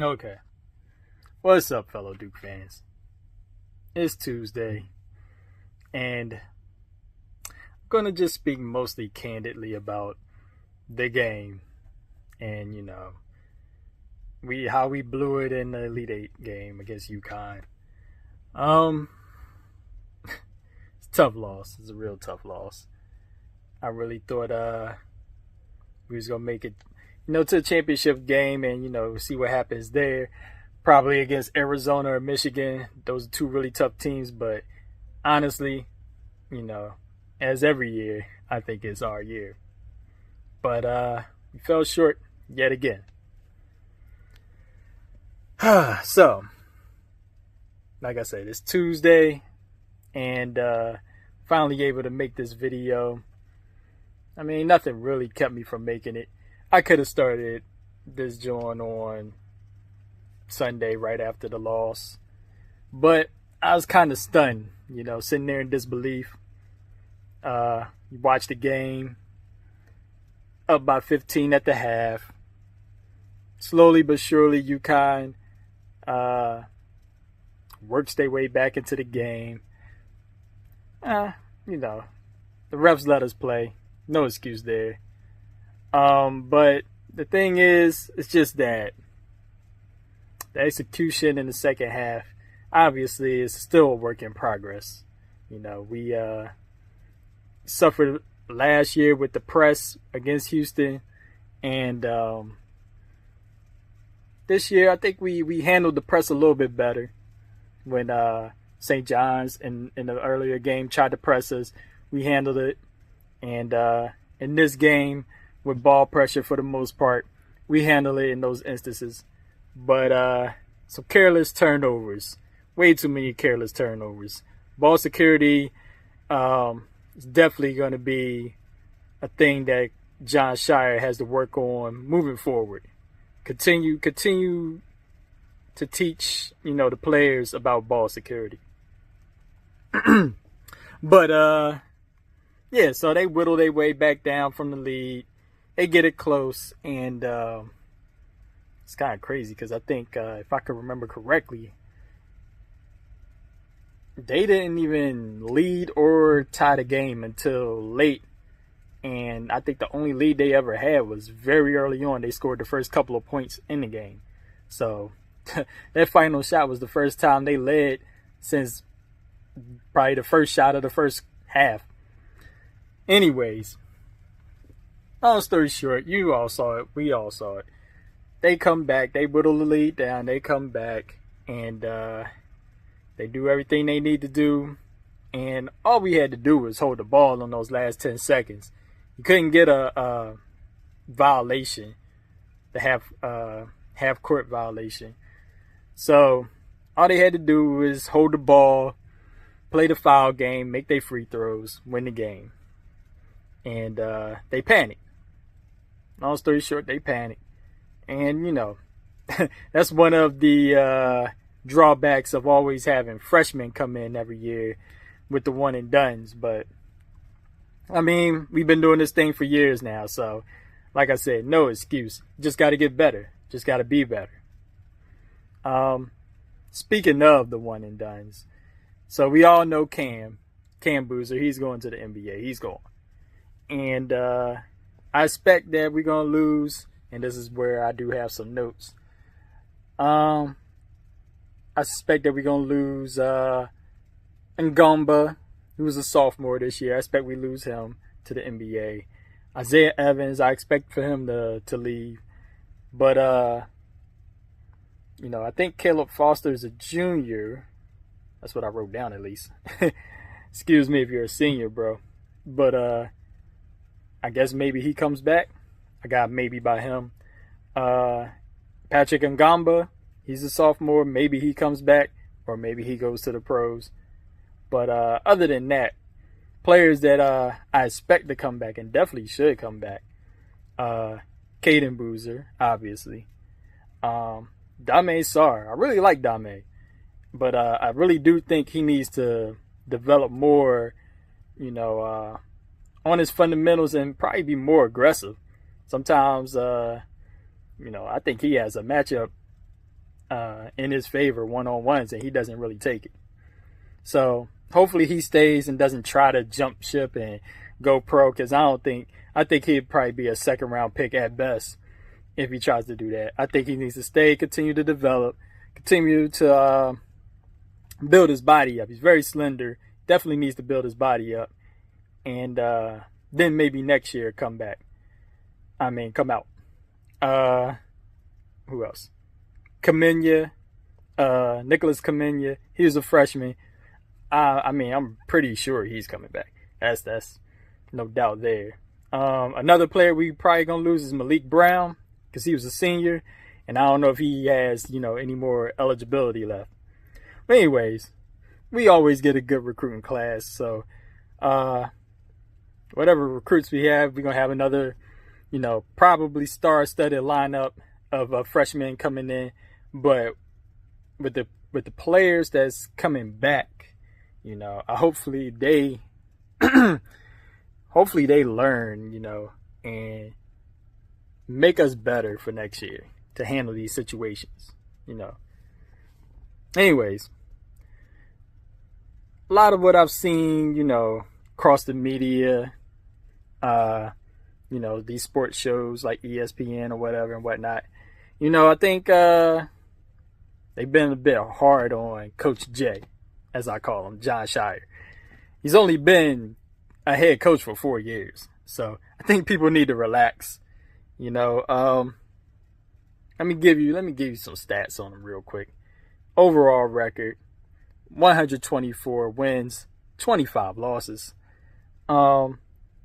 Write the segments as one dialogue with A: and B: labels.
A: Okay. What's up, fellow Duke fans? It's Tuesday, and I'm going to just speak mostly candidly about the game and, how we blew it in the Elite Eight game against UConn. It's a tough loss. It's a real tough loss. I really thought we was going to make it, to the championship game and, see what happens there. Probably against Arizona or Michigan. Those are two really tough teams, but honestly, as every year, I think it's our year. But we fell short yet again. So, like I said, it's Tuesday, and finally able to make this video. I mean, nothing really kept me from making it. I could have started this joint on Sunday right after the loss, but I was kind of stunned, sitting there in disbelief. You watch the game, up by 15 at the half. Slowly but surely, UConn works their way back into the game. The refs let us play. No excuse there. But the thing is, it's just that the execution in the second half, obviously, is still a work in progress. We suffered last year with the press against Houston, and this year I think we handled the press a little bit better. When St. John's in the earlier game tried to press us, we handled it. And in this game, with ball pressure for the most part, we handled it in those instances. But some careless turnovers. Way too many careless turnovers. Ball security is definitely going to be a thing that John Shire has to work on moving forward. Continue to teach, the players about ball security. But, yeah, so they whittle their way back down from the lead. They get it close, and it's kind of crazy because I think, if I can remember correctly, they didn't even lead or tie the game until late. And I think the only lead they ever had was very early on. They scored the first couple of points in the game. So that final shot was the first time they led since probably the first shot of the first half. Anyways, long story short, you all saw it. We all saw it. They come back. They whittle the lead down. They come back. And they do everything they need to do. And all we had to do was hold the ball on those last 10 seconds. You couldn't get a violation, the half court violation. So all they had to do was hold the ball, play the foul game, make their free throws, win the game. And they panicked. Long story short, they panicked. And, that's one of the drawbacks of always having freshmen come in every year with the one and dones. But, I mean, we've been doing this thing for years now. So, like I said, no excuse. Just got to get better. Just got to be better. Speaking of the one and dones, so we all know Cam Boozer. He's going to the NBA. He's going. And I expect that we're going to lose. And this is where I do have some notes. I suspect that we're going to lose Ngomba, who was a sophomore this year. I expect we lose him to the NBA. Isaiah Evans, I expect for him to leave. But, I think Caleb Foster is a junior. That's what I wrote down at least. Excuse me if you're a senior, bro. But I guess maybe he comes back. I got maybe by him. Patrick Ngomba, he's a sophomore. Maybe he comes back, or maybe he goes to the pros. But other than that, players that I expect to come back and definitely should come back. Caden Boozer, obviously. Dame Sarr. I really like Dame. But I really do think he needs to develop more, on his fundamentals and probably be more aggressive. Sometimes, I think he has a matchup in his favor one-on-ones, and he doesn't really take it. So hopefully he stays and doesn't try to jump ship and go pro, because I think he'd probably be a second-round pick at best if he tries to do that. I think he needs to stay, continue to develop, continue to build his body up. He's very slender. Definitely needs to build his body up. And then maybe next year come out. Who else? Kamenya, Nicholas Kamenya. He was a freshman. I'm pretty sure he's coming back. That's no doubt there. Another player we probably gonna lose is Malik Brown, because he was a senior, and I don't know if he has any more eligibility left. But anyways, we always get a good recruiting class. So whatever recruits we have, we're gonna have another probably star-studded lineup of freshmen coming in. But with the players that's coming back, hopefully they learn, and make us better for next year to handle these situations, Anyways, a lot of what I've seen, across the media, these sports shows like ESPN or whatever and whatnot, I think they've been a bit hard on Coach J, as I call him, John Shire. He's only been a head coach for 4 years, so I think people need to relax. Let me give you some stats on him real quick. Overall record: 124 wins, 25 losses.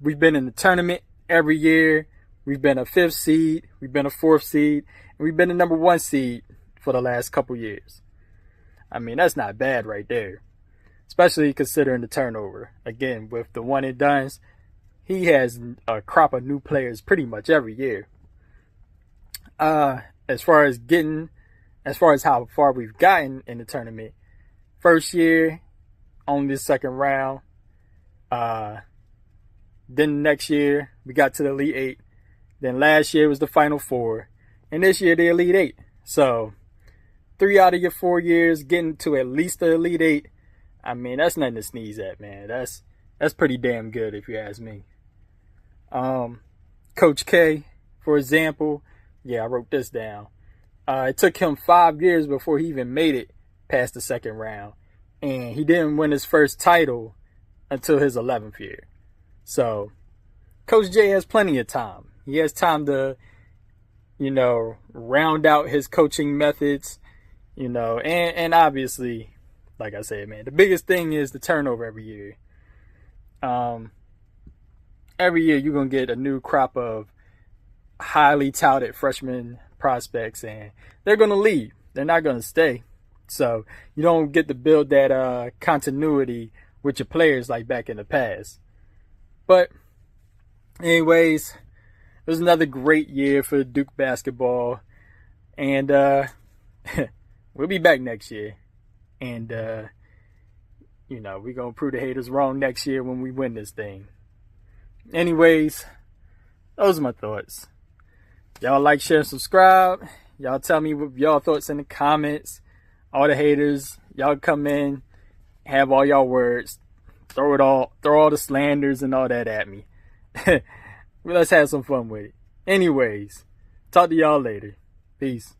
A: We've been in the tournament every year. We've been a 5th seed. We've been a 4th seed. And we've been the number 1 seed for the last couple years. That's not bad right there, especially considering the turnover. Again, with the one and dones, he has a crop of new players pretty much every year. As far as how far we've gotten in the tournament, first year, only the second round. Then next year, we got to the Elite 8. Then last year was the Final 4. And this year, the Elite 8. So 3 out of your 4 years getting to at least the Elite 8. That's nothing to sneeze at, man. That's pretty damn good if you ask me. Coach K, for example, I wrote this down. It took him 5 years before he even made it past the second round. And he didn't win his first title until his 11th year. So Coach J has plenty of time. He has time to, round out his coaching methods, and obviously, like I said, man, the biggest thing is the turnover every year. Every year you're going to get a new crop of highly touted freshman prospects, and they're going to leave. They're not going to stay. So you don't get to build that continuity with your players like back in the past. But anyways, it was another great year for Duke basketball. And we'll be back next year. And, we're going to prove the haters wrong next year when we win this thing. Anyways, those are my thoughts. Y'all like, share, and subscribe. Y'all tell me what y'all thoughts in the comments. All the haters, y'all come in, have all y'all words. Throw all the slanders and all that at me. Let's have some fun with it. Anyways, talk to y'all later. Peace.